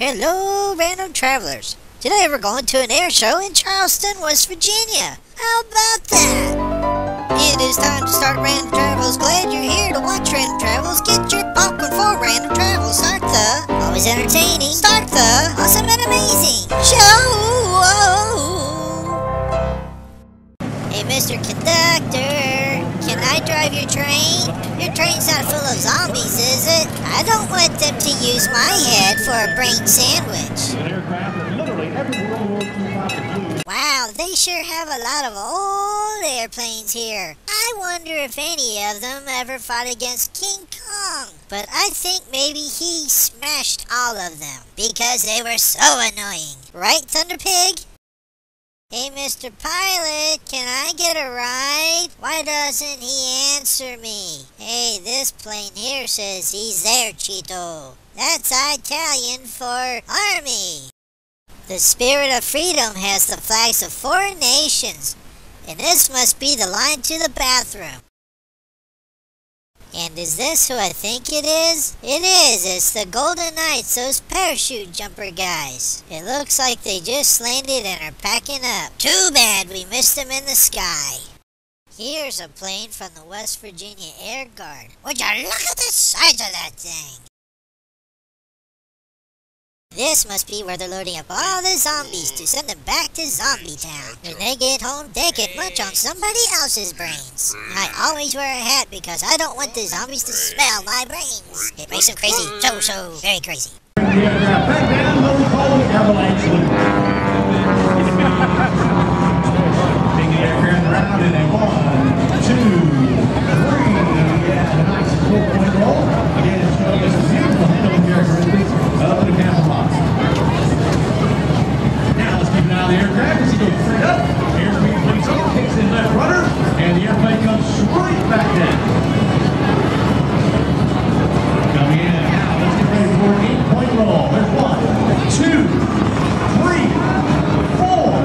Hello, random travelers. Today we're going to an air show in Charleston, West Virginia. How about that? It is time to start Random Travels. Glad you're here to watch Random Travels. Get your popcorn for Random Travels. Start the always entertaining, start the awesome and amazing show. Hey, Mr. Conductor, can I drive your train? Your train's not full of zombies, is it? I don't want them to use my head for a brain sandwich. Wow, they sure have a lot of old airplanes here. I wonder if any of them ever fought against King Kong. But I think maybe he smashed all of them because they were so annoying. Right, Thunder Pig? Hey, Mr. Pilot, can I get a ride? Why doesn't he answer me? Hey, this plane here says he's there, Cheeto. That's Italian for army. The spirit of freedom has the flags of 4 nations, and this must be the line to the bathroom. And is this who I think it is? It is. It's the Golden Knights, those parachute jumper guys. It looks like they just landed and are packing up. Too bad we missed them in the sky. Here's a plane from the West Virginia Air Guard. Would you look at the size of that thing? This must be where they're loading up all the zombies to send them back to Zombie Town. When they get home, they can munch on somebody else's brains. I always wear a hat because I don't want the zombies to smell my brains. It makes them crazy. So very crazy. Big aircraft around in a 1, 2, 3. Yeah, nice 4-point roll. Again, it's showing us the beautiful handling characteristics of the camouflage. Now let's keep an eye on the aircraft as he goes straight up. Airspeed fleets up, kicks in left rudder, and the airplane comes straight back down. Coming in now, let's get ready for an 8-point roll. There's 1, 2, 3, 4,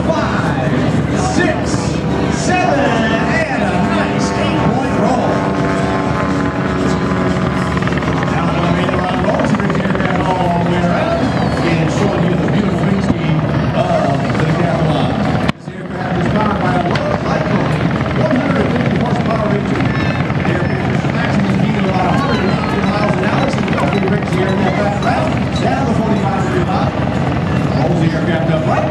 5, 6, 7, and a nice 8-point roll. Now the elevator on rolls and brings the aircraft all the way around and showing you the beautiful wing scheme of the Cavalon. This aircraft is powered by a low flight propane, 150 horsepower engine. The aircraft is maximum speed of about 180 miles an hour, so the Duffy brings the aircraft back around down the 45-degree line. Holds the aircraft upright.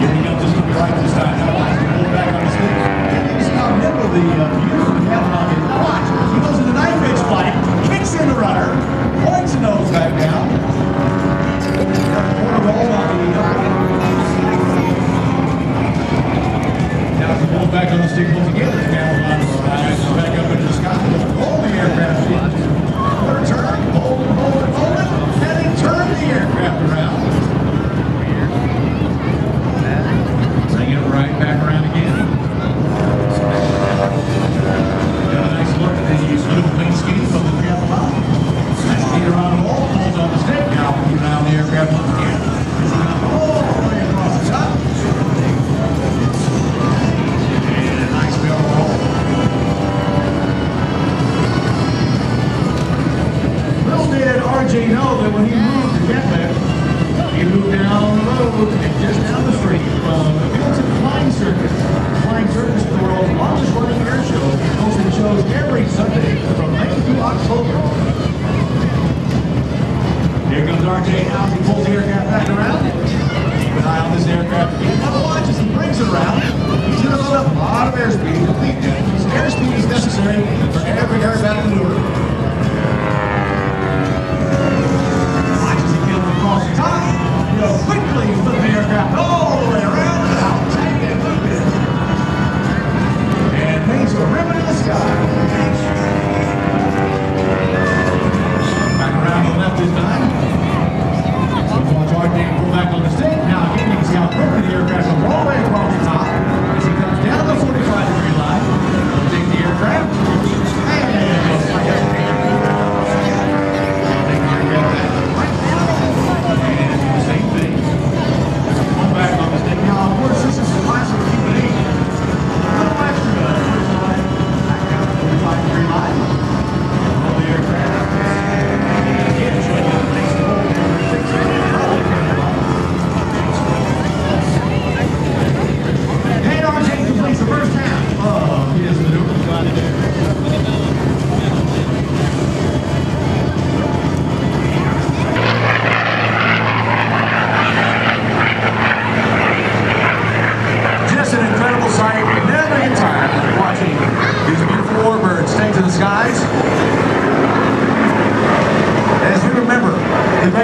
Getting up just to be right this time. Now watch, pull back on the stick. And you just now remember the beautiful Cavalon. Now watch, he goes into night pitch flight, kicks in the rudder, points the nose back down. Quarter roll on the now if you pull back on the stick, pull together, the Cavalon rises back up into the sky. Hold the aircraft in. Quarter turn, hold it, and then turn the aircraft around. Bring it right back around again. Got a nice look at the beautiful wing scheme of the Cavalon. Nice feet around the wall, holds on the stick. Now keep an eye on the aircraft once again. All the way across the top. And a nice barrel roll. Little did RJ know that when he moved the jet lift, he moved down the road and just down the street from the field to the Flying Circus. The Flying Circus is the world's longest running air show, hosting shows every Sunday from May to October. Here comes RJ now as he pulls the aircraft back around. Keep an eye on this aircraft again. Now watch as he brings it around. He's going to load up a lot of airspeed. His airspeed is necessary for every aircraft maneuver. Watch as he gets across the top. He'll quickly flip the aircraft all the way around and out. Take it, move it. And paints a ribbon in the sky. Back around to the left this time. Watch RJ pull back on the stick. Now again, you can see how quickly the aircraft goes all the way across the top as he comes down the 45-degree line. Take the aircraft and goes like that.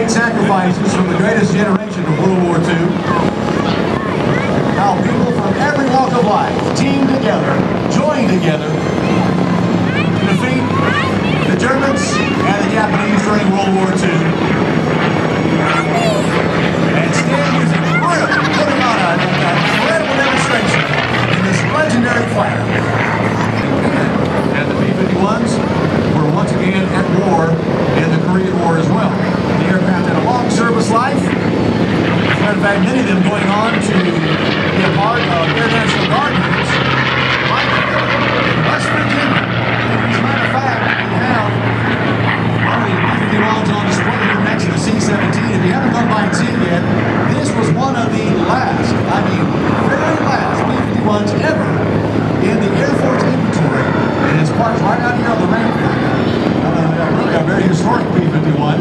great sacrifices from the greatest generation of World War II. How people from every walk of life teamed together, joined together to defeat the Germans and the Japanese during World War II. And Stan was really putting on an incredible demonstration in this legendary fighter. And the B-51s were once again at war in the Korean War as well. The aircraft had a long service life. As a matter of fact, many of them going on to be a part of Air National Guard units right here in West Virginia. As a matter of fact, we have one of the B-51s on display here next to the C-17. If you haven't gone by and seen it yet, this was one of the last, I mean, very last B-51s ever in the Air Force inventory. And it's parked right out here on the ramp. Really a very historic B-51,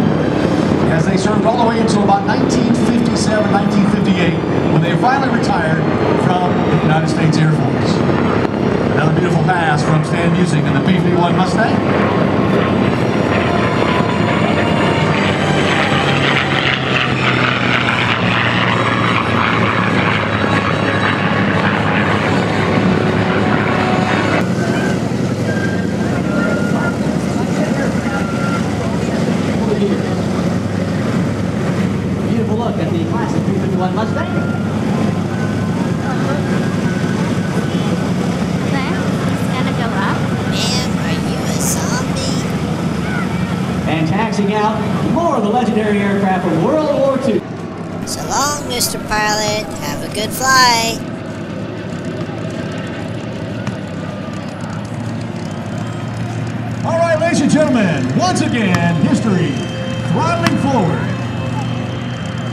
as they served all the way until about 1957, 1958, when they finally retired from the United States Air Force. Another beautiful pass from Stan Music in the B-51 Mustang. Beautiful look at the classic B-51 Mustang. He's gonna go up. Man, are you a zombie? And taxiing out more of the legendary aircraft from World War II. So long, Mr. Pilot. Have a good flight. All right, ladies and gentlemen, once again, history throttling forward.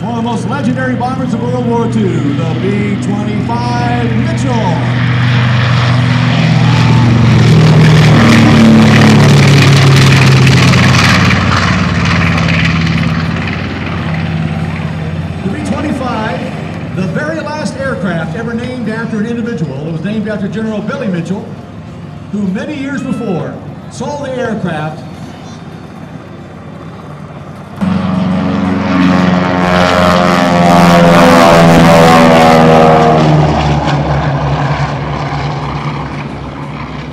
One of the most legendary bombers of World War II, the B-25 Mitchell. The very last aircraft ever named after an individual. It was named after General Billy Mitchell, who many years before saw the aircraft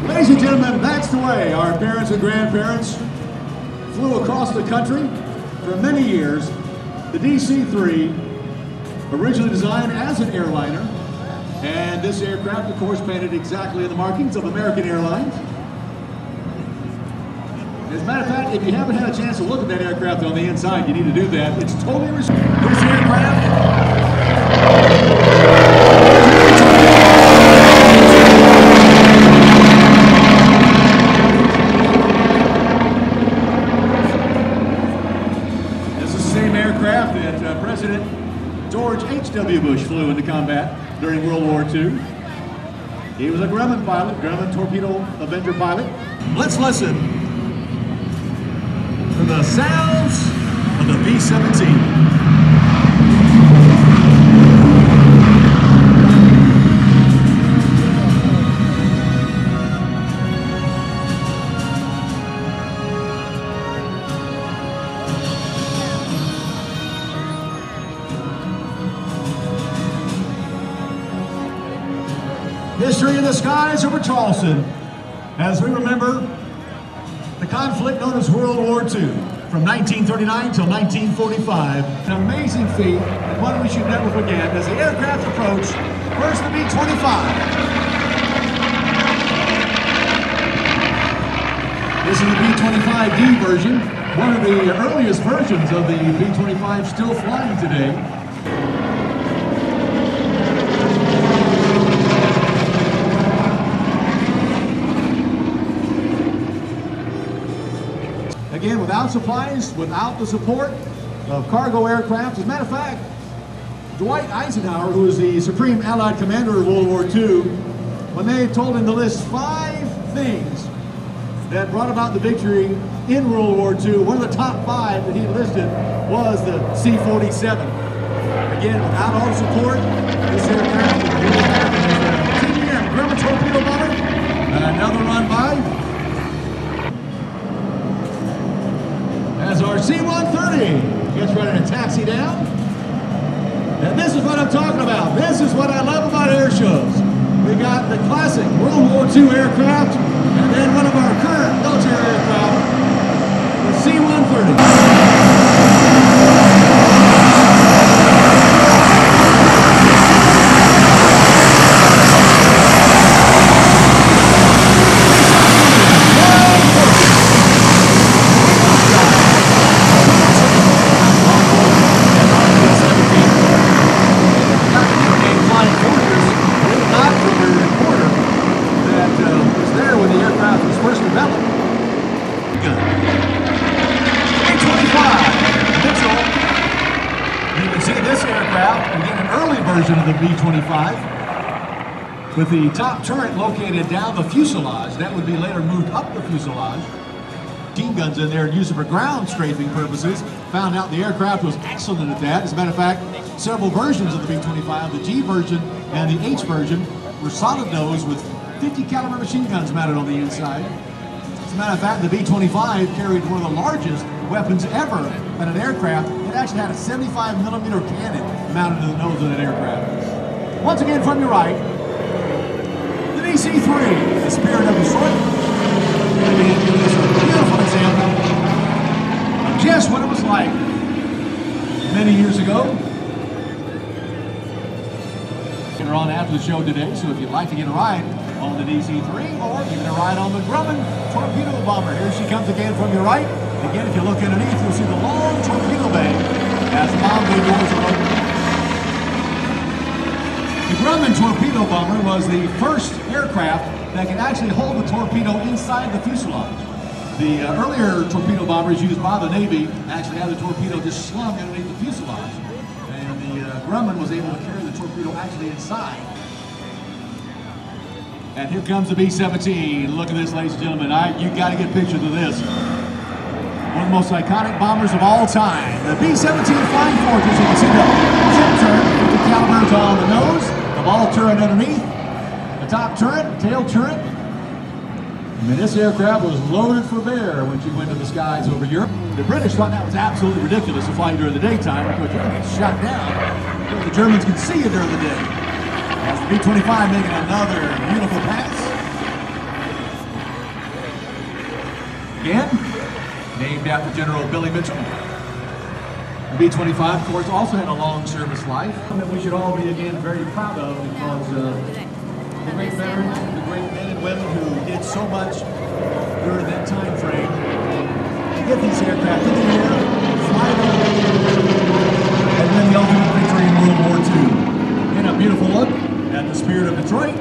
Ladies and gentlemen, that's the way our parents and grandparents flew across the country for many years. The DC-3, originally designed as an airliner, and this aircraft, of course, painted exactly in the markings of American Airlines. As a matter of fact, if you haven't had a chance to look at that aircraft on the inside, you need to do that. It's totally restricted. This aircraft. This is the same aircraft that President George H.W. Bush flew into combat during World War II. He was a Grumman pilot, Grumman Torpedo Avenger pilot. Let's listen to the sounds of the B-17. History in the skies over Charleston, as we remember the conflict known as World War II, from 1939 till 1945. An amazing feat, and one we should never forget, as the aircraft approached, first the B-25. This is the B-25D version, one of the earliest versions of the B-25 still flying today. Again, without supplies, without the support of cargo aircraft. As a matter of fact, Dwight Eisenhower, who was the Supreme Allied Commander of World War II, when they told him to list 5 things that brought about the victory in World War II, one of the top 5 that he listed was the C-47. Again, without all the support, this aircraft is a TBM, Grumman Torpedo Bomber. Another run by. As our C-130 gets ready to taxi down. And this is what I'm talking about. This is what I love about air shows. We got the classic World War II aircraft, and then one of our current military aircraft, the C-130. Version of the B-25 with the top turret located down the fuselage. That would be later moved up the fuselage. Machine guns in there and used for ground strafing purposes. Found out the aircraft was excellent at that. As a matter of fact, several versions of the B-25, the G version and the H version, were solid nose with 50 caliber machine guns mounted on the inside. As a matter of fact, the B-25 carried one of the largest weapons ever in an aircraft. It actually had a 75mm cannon mounted to the nose of that aircraft. Once again, from your right, the DC-3, the Spirit of Detroit. Let me give this a beautiful example of just what it was like many years ago. We're on after the show today, so if you'd like to get a ride on the DC-3 or even a ride on the Grumman torpedo bomber, here she comes again from your right. Again, if you look underneath, you'll see the long torpedo bay as the bomb bay doors are open. The Grumman torpedo bomber was the first aircraft that could actually hold the torpedo inside the fuselage. The earlier torpedo bombers used by the Navy actually had the torpedo just slung underneath the fuselage. And the Grumman was able to carry the torpedo actually inside. And here comes the B-17. Look at this, ladies and gentlemen. You got to get pictures of this. One of the most iconic bombers of all time. The B-17 Flying Fortress. You can see the tip turret with the calibers on the nose, the ball turret underneath, the top turret, tail turret. I mean, this aircraft was loaded for bear when she went to the skies over Europe. The British thought that was absolutely ridiculous to fly during the daytime because you're going to get shot down. But the Germans can see you during the day. As the B-25 making another beautiful pass. Again, named after General Billy Mitchell. The B-25, of course, also had a long service life that we should all be, again, very proud of because the great veterans, the great men and women who did so much during that time frame to get these aircraft in the air, fly them, and win the ultimate victory in World War II. And a beautiful look at the Spirit of Detroit.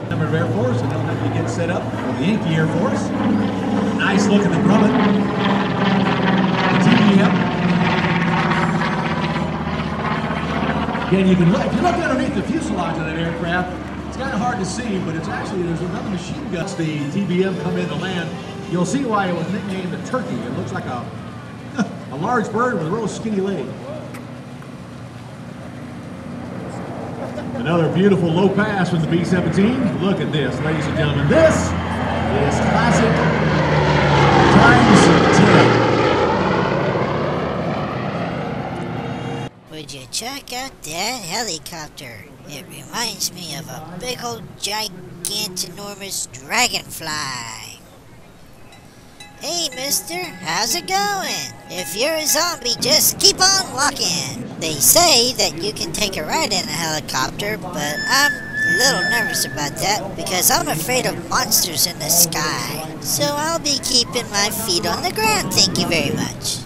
Number of Air Force, and they'll have to get set up for the Yankee Air Force. Nice look at the Grumman. The TBM. Again, you can look, if you look underneath the fuselage of that aircraft, it's kind of hard to see, but it's actually, there's another machine gun. The TBM come in to land. You'll see why it was nicknamed the Turkey. It looks like a large bird with a real skinny leg. Another beautiful low pass from the B-17. Look at this, ladies and gentlemen. This is classic times 10. Would you check out that helicopter? It reminds me of a big old gigantinormous dragonfly. Hey mister, how's it going? If you're a zombie, just keep on walking. They say that you can take a ride in a helicopter, but I'm a little nervous about that because I'm afraid of monsters in the sky. So I'll be keeping my feet on the ground, thank you very much.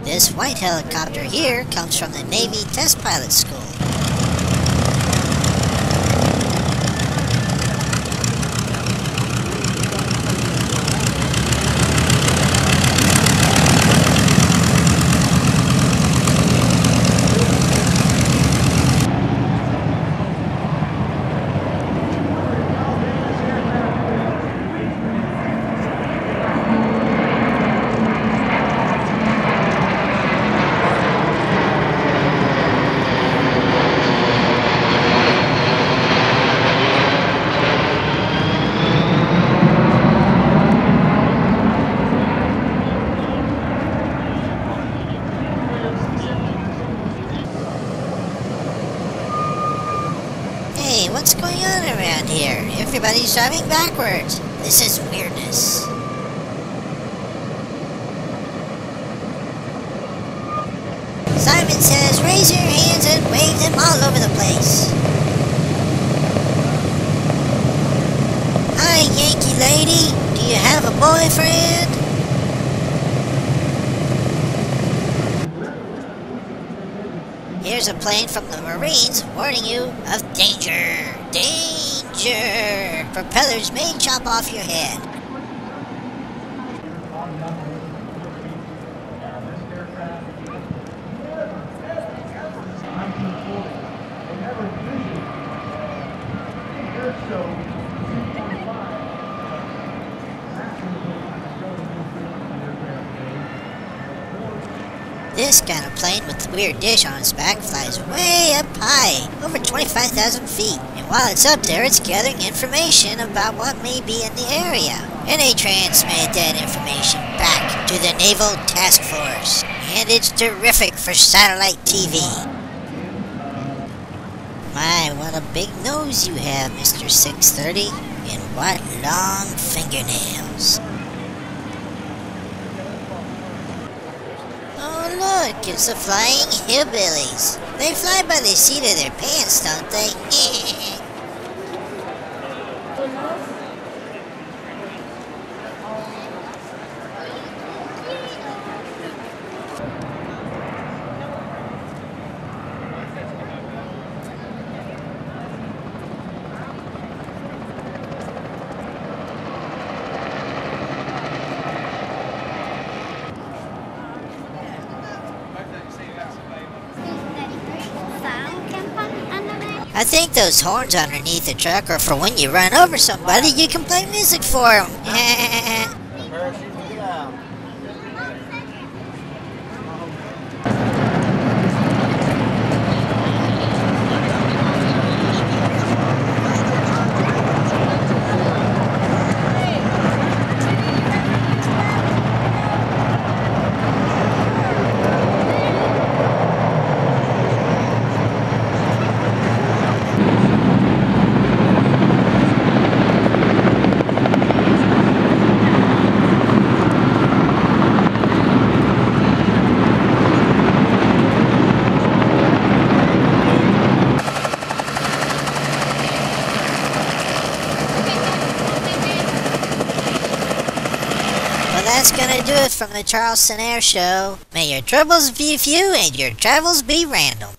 This white helicopter here comes from the Navy Test Pilot School. he's driving backwards. This is weirdness. Simon says, raise your hands and wave them all over the place. Hi, Yankee lady. Do you have a boyfriend? Here's a plane from the Marines warning you of danger. Danger! Propellers may chop off your head. This kind of plane with the weird dish on its back flies way up high, over 25,000 feet. And while it's up there, it's gathering information about what may be in the area. And they transmit that information back to the Naval Task Force. And it's terrific for satellite TV. My, what a big nose you have, Mr. 630. And what long fingernails. Oh look, it's the Flying Hillbillies. They fly by the seat of their pants, don't they? I think those horns underneath the truck are for when you run over somebody, you can play music for them. That's gonna do it from the Charleston Air Show. May your troubles be few and your travels be random.